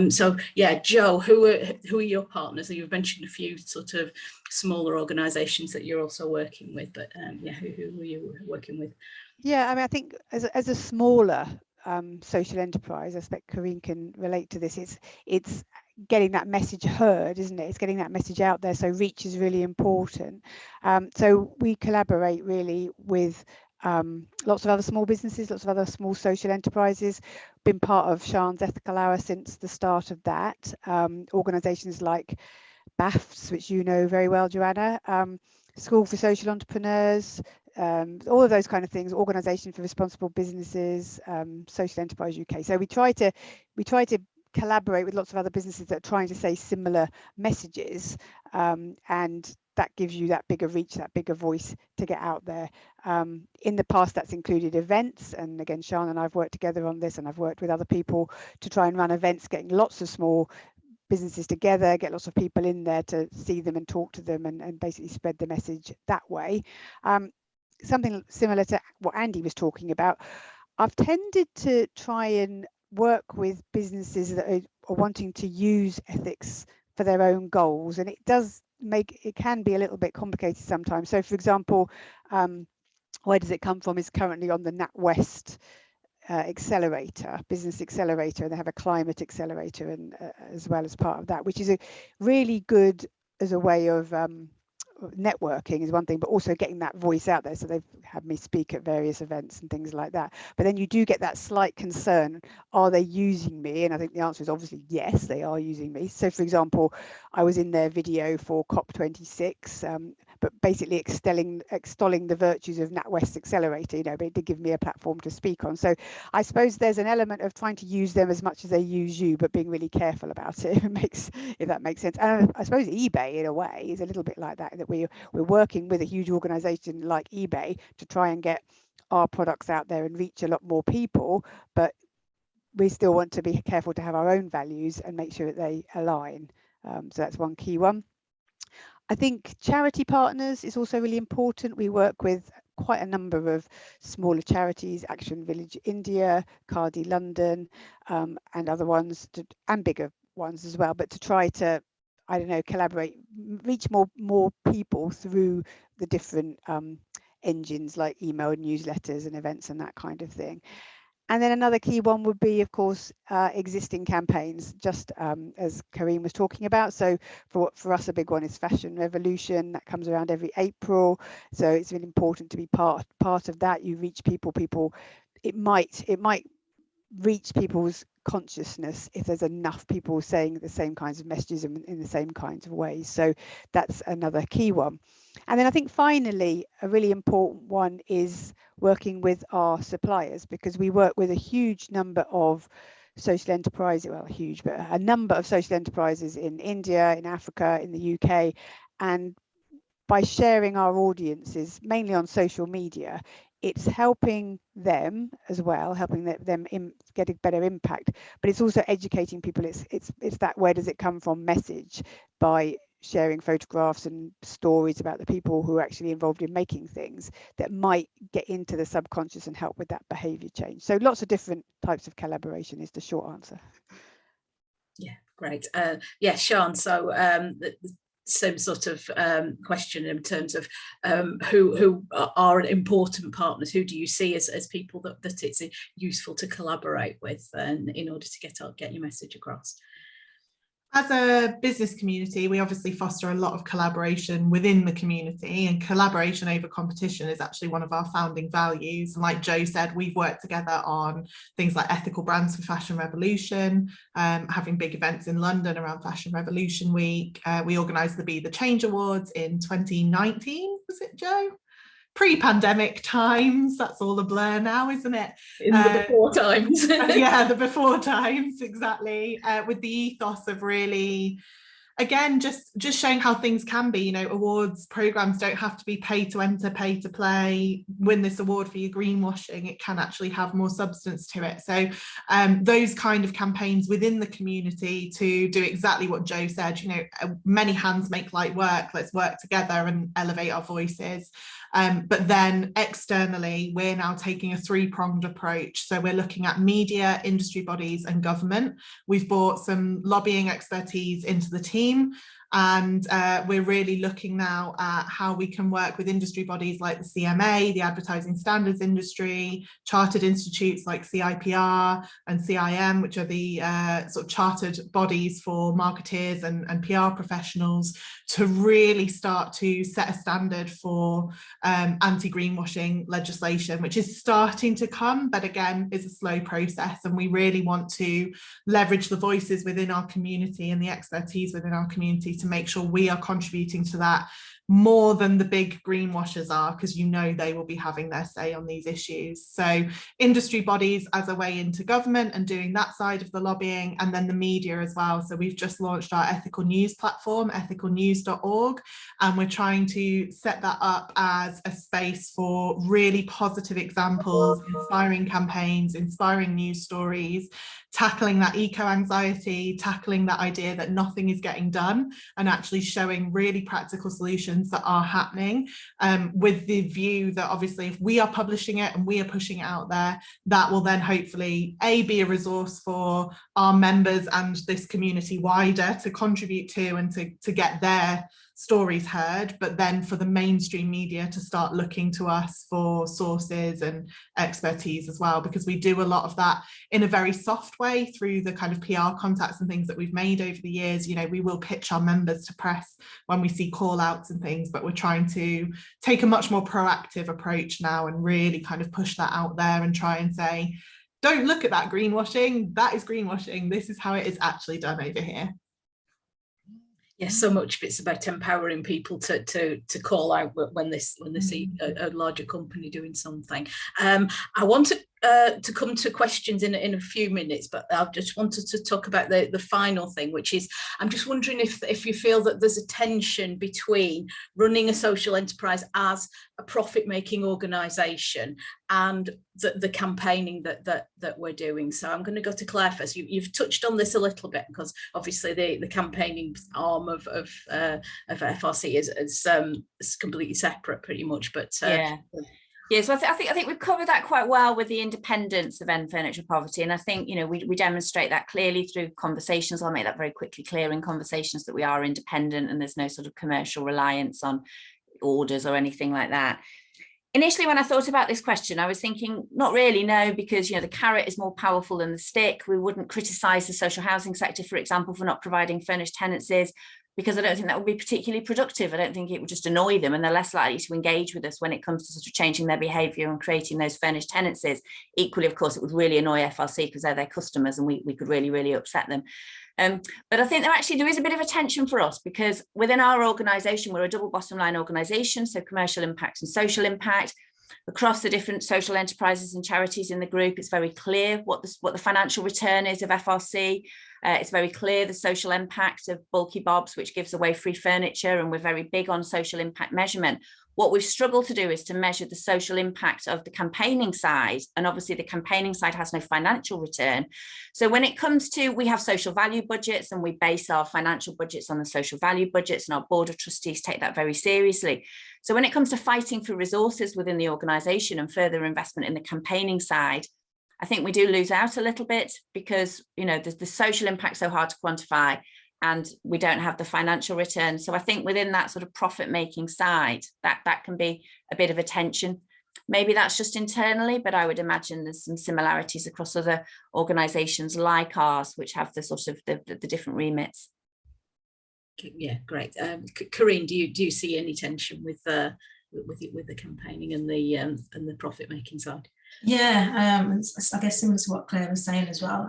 So yeah, Joe, who are your partners? You've mentioned a few sort of smaller organisations that you're also working with, but yeah, who are you working with? Yeah, I mean, I think as a smaller social enterprise, I expect Kerrine can relate to this. It's getting that message heard, isn't it? It's getting that message out there. So reach is really important. So we collaborate really with lots of other small businesses, lots of other small social enterprises. Been part of Sian's Ethical Hour since the start of that. Organisations like BAFS, which you know very well, Joanna, School for Social Entrepreneurs, all of those kind of things, Organisation for Responsible Businesses, Social Enterprise UK. So we try to collaborate with lots of other businesses that are trying to say similar messages, and that gives you that bigger reach, that bigger voice to get out there. In the past, that's included events, and again, Sian and I've worked together on this, and I've worked with other people to try and run events, getting lots of small businesses together, get lots of people in there to see them and talk to them, and basically spread the message that way. Something similar to what Andy was talking about, I've tended to try and work with businesses that are wanting to use ethics for their own goals, and it can be a little bit complicated sometimes. So for example, Where Does It Come From is currently on the NatWest business accelerator, and they have a climate accelerator and as well as part of that, which is a really good as a way of networking is one thing, but also getting that voice out there. So they've had me speak at various events and things like that. But then you do get that slight concern, are they using me? And I think the answer is obviously yes, they are using me. So for example, I was in their video for COP26, but basically extolling the virtues of NatWest Accelerator. You know, they did give me a platform to speak on. So I suppose there's an element of trying to use them as much as they use you, but being really careful about it, if that makes sense. And I suppose eBay in a way is a little bit like that we're working with a huge organization like eBay to try and get our products out there and reach a lot more people, but we still want to be careful to have our own values and make sure that they align. So that's one key one. I think charity partners is also really important. We work with quite a number of smaller charities, Action Village India, Cardi London, and other ones, and bigger ones as well, but to try to, I don't know, collaborate, reach more people through the different engines like email, newsletters and events and that kind of thing. And then another key one would be, of course, existing campaigns, just as Kerrine was talking about. So for us, a big one is Fashion Revolution. That comes around every April. So it's really important to be part of that. You reach people. It might reach people's consciousness if there's enough people saying the same kinds of messages in the same kinds of ways. So that's another key one. And then I think finally, a really important one is working with our suppliers, because we work with a huge number of social enterprises, well, huge, but a number of social enterprises in India, in Africa, in the UK. And by sharing our audiences, mainly on social media, it's helping them as well, helping them get a better impact, but it's also educating people. It's that where does it come from message, by sharing photographs and stories about the people who are actually involved in making things that might get into the subconscious and help with that behavior change. So lots of different types of collaboration is the short answer. Yeah, great. Yeah, Sian, so same sort of question in terms of who are important partners. Who do you see as people that it's useful to collaborate with in order to get your message across? As a business community, we obviously foster a lot of collaboration within the community, and collaboration over competition is actually one of our founding values. And like Jo said, we've worked together on things like ethical brands for Fashion Revolution, having big events in London around Fashion Revolution Week. We organised the Be the Change Awards in 2019, was it, Jo? Pre-pandemic times, that's all a blur now, isn't it? In the before times. Yeah, the before times, exactly. With the ethos of really, again, just showing how things can be. You know, awards programs don't have to be pay to enter, pay to play, win this award for your greenwashing. It can actually have more substance to it. So those kind of campaigns within the community to do exactly what Jo said, you know, many hands make light work. Let's work together and elevate our voices. But then externally, we're now taking a three-pronged approach. So we're looking at media, industry bodies and government. We've brought some lobbying expertise into the team, and we're really looking now at how we can work with industry bodies like the CMA, the Advertising Standards Industry, chartered institutes like CIPR and CIM, which are the sort of chartered bodies for marketeers and PR professionals, to really start to set a standard for anti-greenwashing legislation, which is starting to come, but again, is a slow process. And we really want to leverage the voices within our community and the expertise within our community to make sure we are contributing to that more than the big greenwashers are, because you know they will be having their say on these issues. So industry bodies as a way into government and doing that side of the lobbying, and then the media as well. So we've just launched our ethical news platform, ethicalnews.org, and we're trying to set that up as a space for really positive examples, inspiring campaigns, inspiring news stories, tackling that eco-anxiety, tackling that idea that nothing is getting done, and actually showing really practical solutions that are happening, with the view that obviously if we are publishing it and we are pushing it out there, that will then hopefully be a resource for our members and this community wider to contribute to and to get their stories heard, but then for the mainstream media to start looking to us for sources and expertise as well, because we do a lot of that in a very soft way through the kind of PR contacts and things that we've made over the years. You know, we will pitch our members to press when we see call outs and things, but we're trying to take a much more proactive approach now and really kind of push that out there and try and say, don't look at that greenwashing, that is greenwashing, this is how it is actually done over here. Yes, so much of it's about empowering people to call out when they see a larger company doing something. I want to come to questions in a few minutes, but I just wanted to talk about the final thing, which is I'm just wondering if you feel that there's a tension between running a social enterprise as a profit-making organisation and the campaigning that we're doing. So I'm going to go to Claire first. You've touched on this a little bit, because obviously the campaigning arm of FRC is completely separate, pretty much. But yeah, so I think we've covered that quite well with the independence of End Furniture Poverty, and I think, you know, we demonstrate that clearly through conversations. I'll make that very quickly clear in conversations that we are independent and there's no sort of commercial reliance on orders or anything like that. Initially, when I thought about this question, I was thinking, not really, no, because, you know, the carrot is more powerful than the stick. We wouldn't criticise the social housing sector, for example, for not providing furnished tenancies. because I don't think that would be particularly productive. I don't think it would just annoy them, and they're less likely to engage with us when it comes to sort of changing their behaviour and creating those furnished tenancies. Equally, of course, it would really annoy FRC because they're their customers and we could really, really upset them. But I think there is a bit of a tension for us, because within our organisation, we're a double bottom line organisation, so commercial impact and social impact. Across the different social enterprises and charities in the group, it's very clear what the financial return is of FRC. It's very clear the social impact of Bulky Bobs, which gives away free furniture, and we're very big on social impact measurement. What we've struggled to do is to measure the social impact of the campaigning side, and obviously the campaigning side has no financial return. So when it comes to, we have social value budgets, and we base our financial budgets on the social value budgets, and our board of trustees take that very seriously. So when it comes to fighting for resources within the organisation and further investment in the campaigning side, I think we do lose out a little bit, because, you know, the social impact so hard to quantify, and we don't have the financial return. So I think within that sort of profit-making side, that can be a bit of a tension. Maybe that's just internally, but I would imagine there's some similarities across other organisations like ours, which have the sort of the different remits. Yeah, great. Kerrine, do you see any tension with the campaigning and the profit-making side? Yeah, I guess similar to what Claire was saying as well.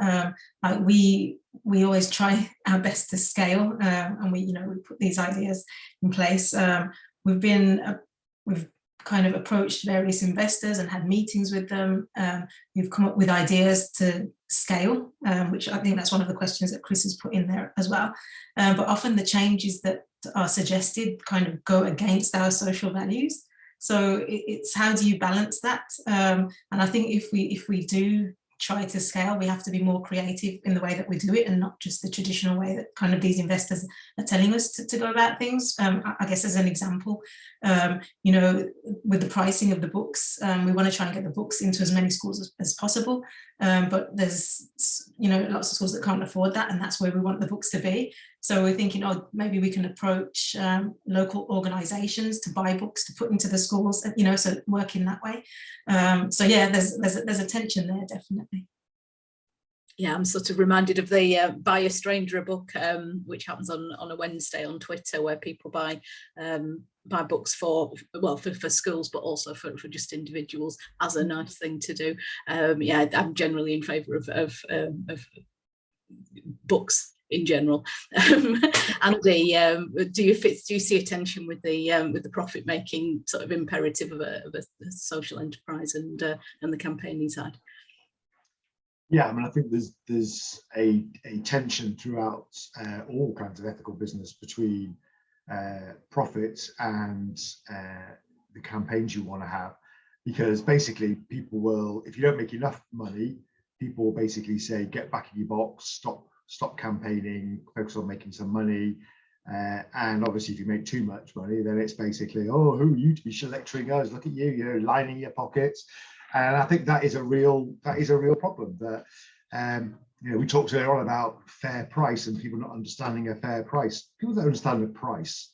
Like we always try our best to scale, and we put these ideas in place. We've kind of approached various investors and had meetings with them. We've come up with ideas to scale, which I think that's one of the questions that Chris has put in there as well. But often the changes that are suggested kind of go against our social values. So it's how do you balance that? And I think if we do try to scale, we have to be more creative in the way that we do it, and not just the traditional way that kind of these investors are telling us to go about things. I guess as an example, with the pricing of the books, we want to try and get the books into as many schools as possible. But there's, lots of schools that can't afford that, and that's where we want the books to be. So we're thinking, maybe we can approach local organisations to buy books to put into the schools, so work in that way. So yeah, there's a tension there, definitely. Yeah, I'm sort of reminded of the Buy a Stranger a Book, which happens on a Wednesday on Twitter, where people buy books for schools, but also for just individuals as a nice thing to do. Yeah, I'm generally in favour of books in general. Andy, do you see a tension with the profit making sort of imperative of a social enterprise and the campaigning side? Yeah, I mean, I think there's a tension throughout all kinds of ethical business between profits and the campaigns you want to have, because basically people will, if you don't make enough money, people will basically say, get back in your box, stop campaigning, focus on making some money. And obviously if you make too much money, then it's basically, oh, who are you to be lecturing us? Look at you, lining your pockets. And I think that is a real problem. That we talked earlier on about fair price and people not understanding a fair price. People don't understand the price.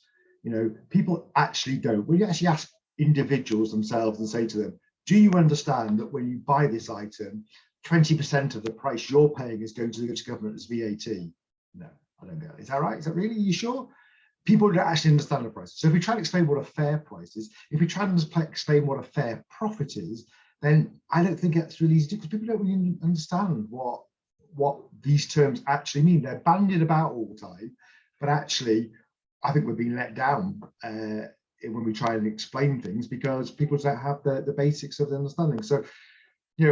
People actually don't. We actually ask individuals themselves and say to them, do you understand that when you buy this item, 20% of the price you're paying is going to the government as VAT? No, I don't get it. Is that right? Is that really? Are you sure? People don't actually understand the price. So if we try to explain what a fair price is, if we try to explain what a fair profit is, then I don't think that's really easy, because people don't really understand what these terms actually mean. They're bandied about all the time, but actually I think we're being let down when we try and explain things, because people don't have the basics of the understanding. So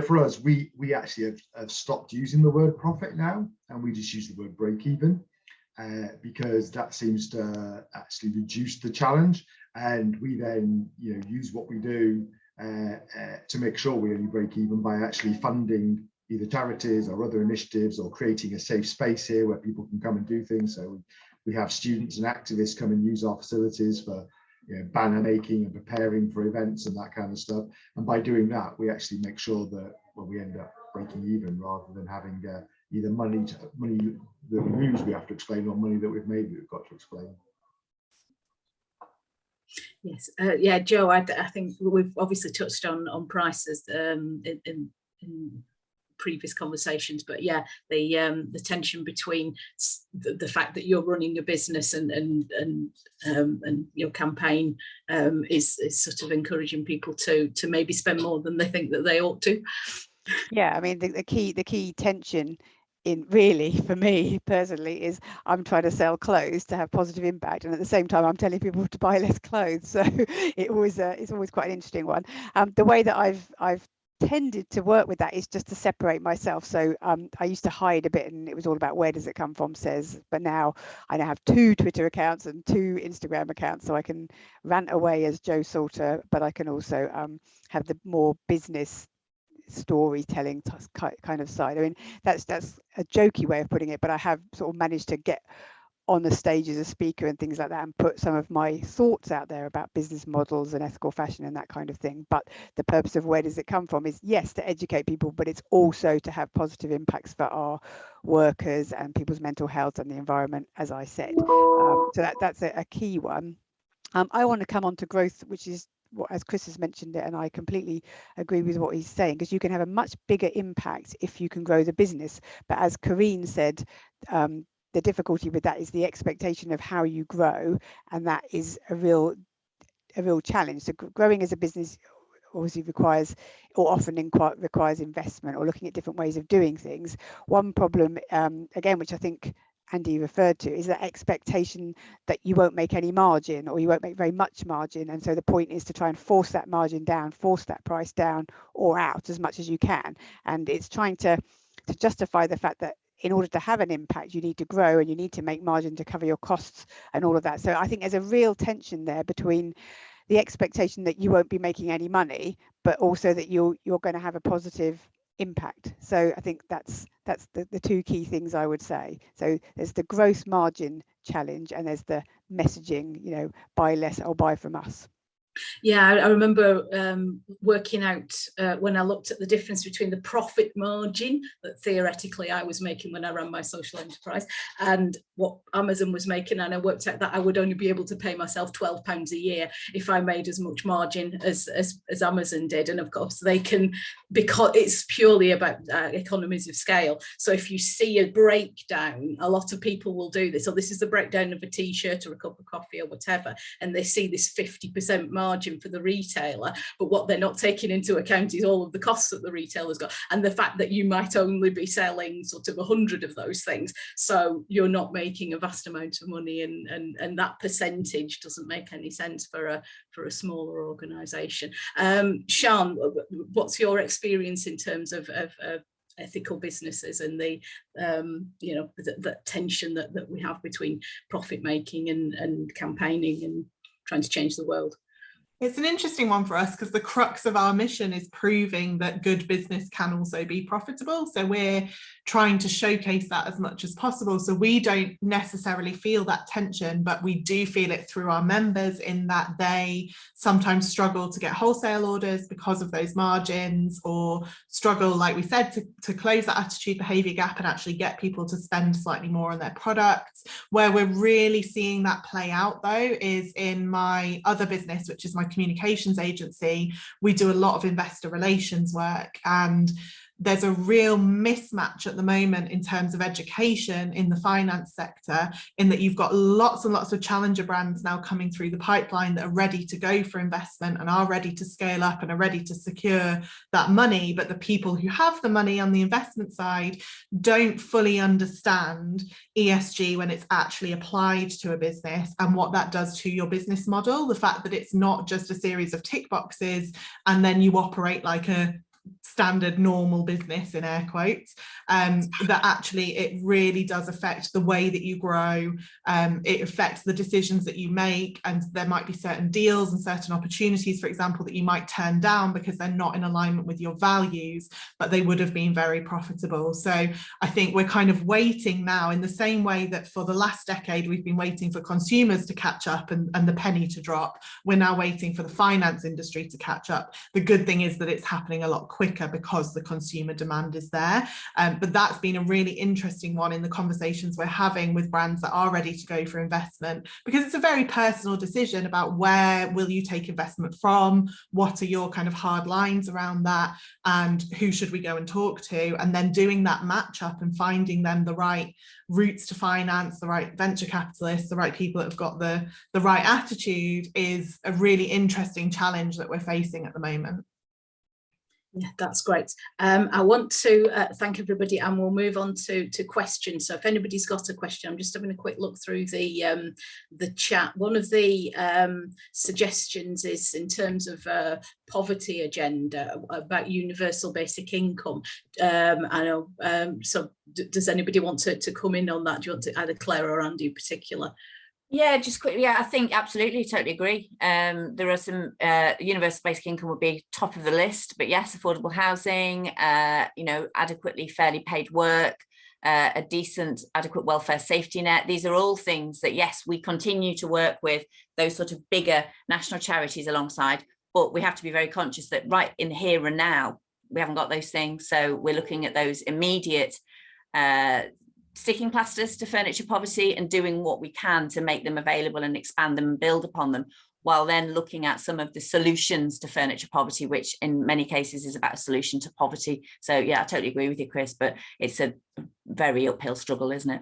for us, we actually have stopped using the word profit now, and we just use the word break even, because that seems to actually reduce the challenge. And we then use what we do to make sure we only break even by actually funding either charities or other initiatives, or creating a safe space here where people can come and do things. So we have students and activists come and use our facilities for banner making and preparing for events and that kind of stuff. And by doing that, we actually make sure that we end up breaking even, rather than having either money that we lose we have to explain, or money that we've made we've got to explain. Yes, yeah, Joe, I think we've obviously touched on prices in previous conversations. But yeah, the tension between the fact that you're running a business and your campaign is sort of encouraging people to maybe spend more than they think that they ought to. Yeah, I mean, the key tension in really for me personally is I'm trying to sell clothes to have positive impact, and at the same time I'm telling people to buy less clothes. So it's always quite an interesting one. The way that I've tended to work with that is just to separate myself. So I used to hide a bit, and it was all about where does it come from says, but now I now have 2 Twitter accounts and 2 Instagram accounts, so I can rant away as Jo Salter, but I can also have the more business storytelling kind of side. I mean, that's a jokey way of putting it, but I have sort of managed to get on the stage as a speaker and things like that and put some of my thoughts out there about business models and ethical fashion and that kind of thing. But the purpose of where does it come from is, yes, to educate people, but it's also to have positive impacts for our workers and people's mental health and the environment, as I said. So that's a key one. I want to come on to growth, which is what, as Chris has mentioned it, and I completely agree with what he's saying, because you can have a much bigger impact if you can grow the business. But as Kerrine said, the difficulty with that is the expectation of how you grow, and that is a real challenge. So growing as a business obviously requires, or often requires investment or looking at different ways of doing things. One problem, again, which I think Andy referred to, is that expectation that you won't make any margin, or you won't make very much margin. And so the point is to try and force that margin down, force that price down or out as much as you can. And it's trying to justify the fact that in order to have an impact, you need to grow and you need to make margin to cover your costs and all of that. So I think there's a real tension there between the expectation that you won't be making any money, but also that you're going to have a positive impact. So I think that's the 2 key things I would say. So there's the gross margin challenge, and there's the messaging, buy less or buy from us. Yeah, I remember working out when I looked at the difference between the profit margin that theoretically I was making when I ran my social enterprise and what Amazon was making, and I worked out that I would only be able to pay myself £12 a year if I made as much margin as Amazon did. And of course they can, because it's purely about economies of scale. So if you see a breakdown, a lot of people will do this. So this is the breakdown of a t-shirt or a cup of coffee or whatever, and they see this 50% margin for the retailer, but what they're not taking into account is all of the costs that the retailer's got, and the fact that you might only be selling sort of 100 of those things, so you're not making a vast amount of money, and that percentage doesn't make any sense for a smaller organization. Sian, what's your experience in terms of ethical businesses and the tension that we have between profit making and campaigning and trying to change the world? It's an interesting one for us because the crux of our mission is proving that good business can also be profitable. So we're trying to showcase that as much as possible. So we don't necessarily feel that tension, but we do feel it through our members in that they sometimes struggle to get wholesale orders because of those margins, or struggle, like we said, to close that attitude behavior gap and actually get people to spend slightly more on their products. Where we're really seeing that play out though is in my other business, which is my communications agency. We do a lot of investor relations work, and there's a real mismatch at the moment in terms of education in the finance sector, in that you've got lots and lots of challenger brands now coming through the pipeline that are ready to go for investment and are ready to scale up and are ready to secure that money. But the people who have the money on the investment side don't fully understand ESG when it's actually applied to a business and what that does to your business model. The fact that it's not just a series of tick boxes and then you operate like a standard normal business in air quotes, that actually it really does affect the way that you grow. It affects the decisions that you make, and there might be certain deals and certain opportunities, for example, that you might turn down because they're not in alignment with your values, but they would have been very profitable. So I think we're kind of waiting now, in the same way that for the last decade we've been waiting for consumers to catch up and the penny to drop. We're now waiting for the finance industry to catch up. The good thing is that it's happening a lot quicker because the consumer demand is there. But that's been a really interesting one in the conversations we're having with brands that are ready to go for investment, because it's a very personal decision about where will you take investment from, what are your kind of hard lines around that, and who should we go and talk to, and then doing that match up and finding them the right routes to finance, the right venture capitalists, the right people that have got the right attitude is a really interesting challenge that we're facing at the moment. Yeah, that's great. I want to thank everybody, and we'll move on to questions. So if anybody's got a question, I'm just having a quick look through the chat. One of the suggestions is in terms of poverty agenda about universal basic income. I know. So does anybody want to come in on that? Do you want to, either Claire or Andy in particular? Yeah, just quickly. Yeah, I think absolutely, totally agree. There are some universal basic income would be top of the list, but yes, affordable housing, you know, adequately fairly paid work, a decent, adequate welfare safety net. These are all things that, yes, we continue to work with those sort of bigger national charities alongside, but we have to be very conscious that right in here and now, we haven't got those things. So we're looking at those immediate sticking plasters to furniture poverty and doing what we can to make them available and expand them and build upon them, while then looking at some of the solutions to furniture poverty, which in many cases is about a solution to poverty. So yeah, I totally agree with you, Chris, but it's a very uphill struggle, isn't it?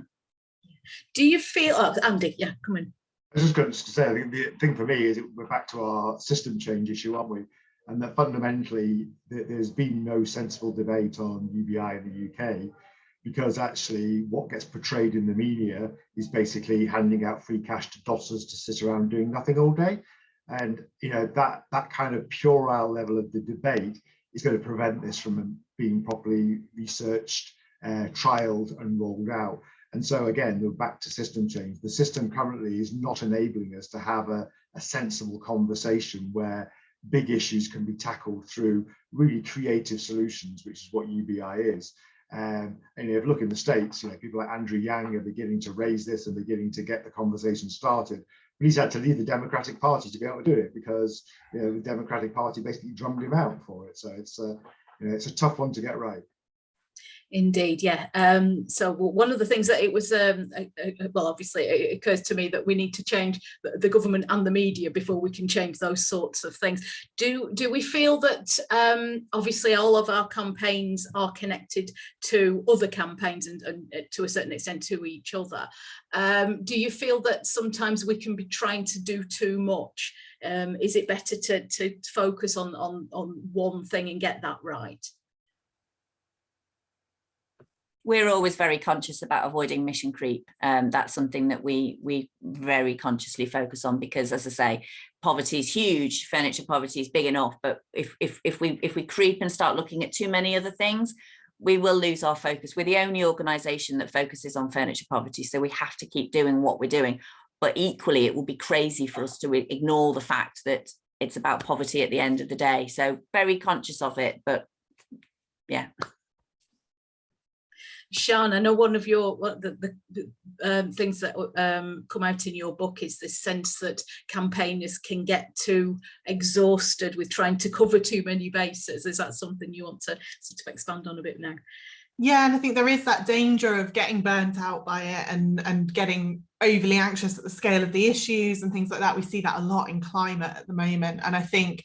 Do you feel, Andy, yeah, come in. I was just going to say, I think the thing for me is we're back to our system change issue, aren't we? And that fundamentally there's been no sensible debate on UBI in the UK, because actually what gets portrayed in the media is basically handing out free cash to dossers to sit around doing nothing all day. And you know, that kind of puerile level of the debate is going to prevent this from being properly researched, trialed and rolled out. And so again, we're back to system change. The system currently is not enabling us to have a sensible conversation where big issues can be tackled through really creative solutions, which is what UBI is. And if you look in the States, you know, people like Andrew Yang are beginning to raise this and beginning to get the conversation started. But he's had to leave the Democratic Party to be able to do it, because you know, the Democratic Party basically drummed him out for it. So it's you know, it's a tough one to get right. Indeed, yeah. So one of the things that it was, well, obviously it occurs to me that we need to change the government and the media before we can change those sorts of things. Do we feel that obviously all of our campaigns are connected to other campaigns and to a certain extent to each other? Do you feel that sometimes we can be trying to do too much? Is it better to focus on one thing and get that right? We're always very conscious about avoiding mission creep. That's something that we very consciously focus on, because, as I say, poverty is huge, furniture poverty is big enough, but if we creep and start looking at too many other things, we will lose our focus. We're the only organisation that focuses on furniture poverty, so we have to keep doing what we're doing. But equally, it will be crazy for us to ignore the fact that it's about poverty at the end of the day. So very conscious of it, but yeah. Sian, I know one of your things that come out in your book is this sense that campaigners can get too exhausted with trying to cover too many bases. Is that something you want to sort of expand on a bit now? Yeah, and I think there is that danger of getting burnt out by it and getting overly anxious at the scale of the issues and things like that. We see that a lot in climate at the moment. And I think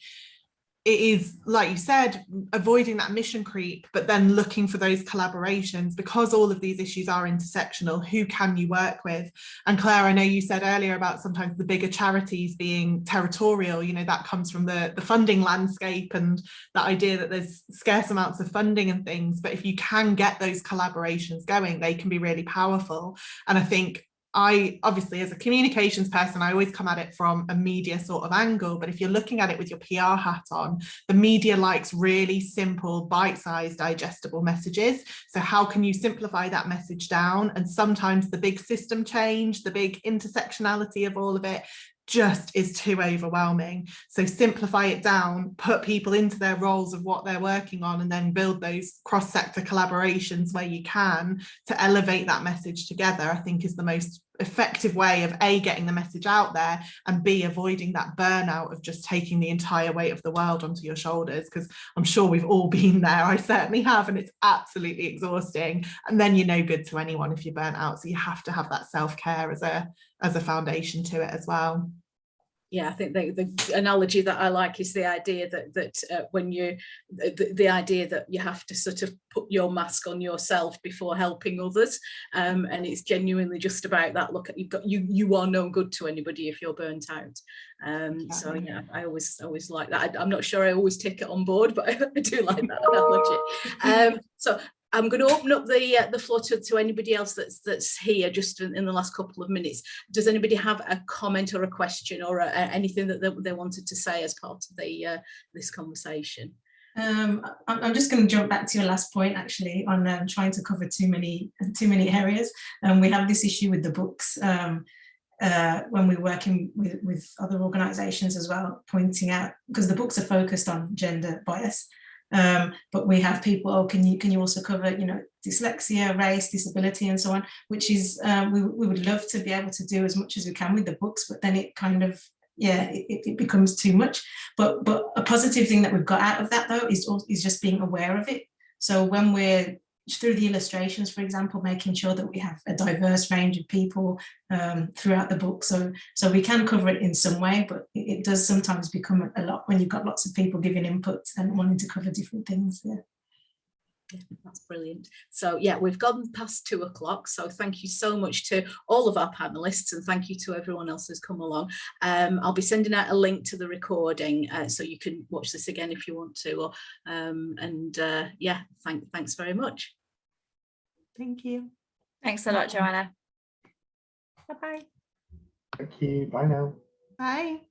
it is, like you said, avoiding that mission creep, but then looking for those collaborations, because all of these issues are intersectional. Who can you work with? And Claire, I know you said earlier about sometimes the bigger charities being territorial, you know, that comes from the funding landscape and that idea that there's scarce amounts of funding and things. But if you can get those collaborations going, they can be really powerful. And I think obviously, as a communications person, I always come at it from a media sort of angle, but if you're looking at it with your PR hat on, the media likes really simple, bite-sized, digestible messages. So how can you simplify that message down? And sometimes the big system change, the big intersectionality of all of it just is too overwhelming. So simplify it down, put people into their roles of what they're working on, and then build those cross-sector collaborations where you can to elevate that message together, I think is the most effective way of A, getting the message out there, and B, avoiding that burnout of just taking the entire weight of the world onto your shoulders, because I'm sure we've all been there. I certainly have, and it's absolutely exhausting, and then you're no good to anyone if you're burnt out. So you have to have that self-care as a foundation to it as well. Yeah, I think the analogy that I like is the idea that when you the idea that you have to sort of put your mask on yourself before helping others, and it's genuinely just about that. Look, you are no good to anybody if you're burnt out. So yeah, I always like that. I'm not sure I always take it on board, but I do like that analogy. So I'm going to open up the floor to anybody else that's here just in the last couple of minutes. Does anybody have a comment or a question or anything that they wanted to say as part of this conversation? I'm just going to jump back to your last point, actually, on trying to cover too many areas. We have this issue with the books when we're working with other organisations as well, pointing out, because the books are focused on gender bias. But we have people, oh, can you also cover, dyslexia, race, disability, and so on, which is we would love to be able to do as much as we can with the books, but then it kind of, it becomes too much. But a positive thing that we've got out of that, though, is just being aware of it. So when we're through the illustrations, for example, making sure that we have a diverse range of people throughout the book, so we can cover it in some way, but it does sometimes become a lot when you've got lots of people giving input and wanting to cover different things. Yeah, that's brilliant. So yeah, we've gone past 2 o'clock, so thank you so much to all of our panelists, and thank you to everyone else who's come along. I'll be sending out a link to the recording so you can watch this again if you want to, yeah, thanks very much. Thank you. Thanks a lot, Joanna. Bye-bye. Thank you. Bye now. Bye.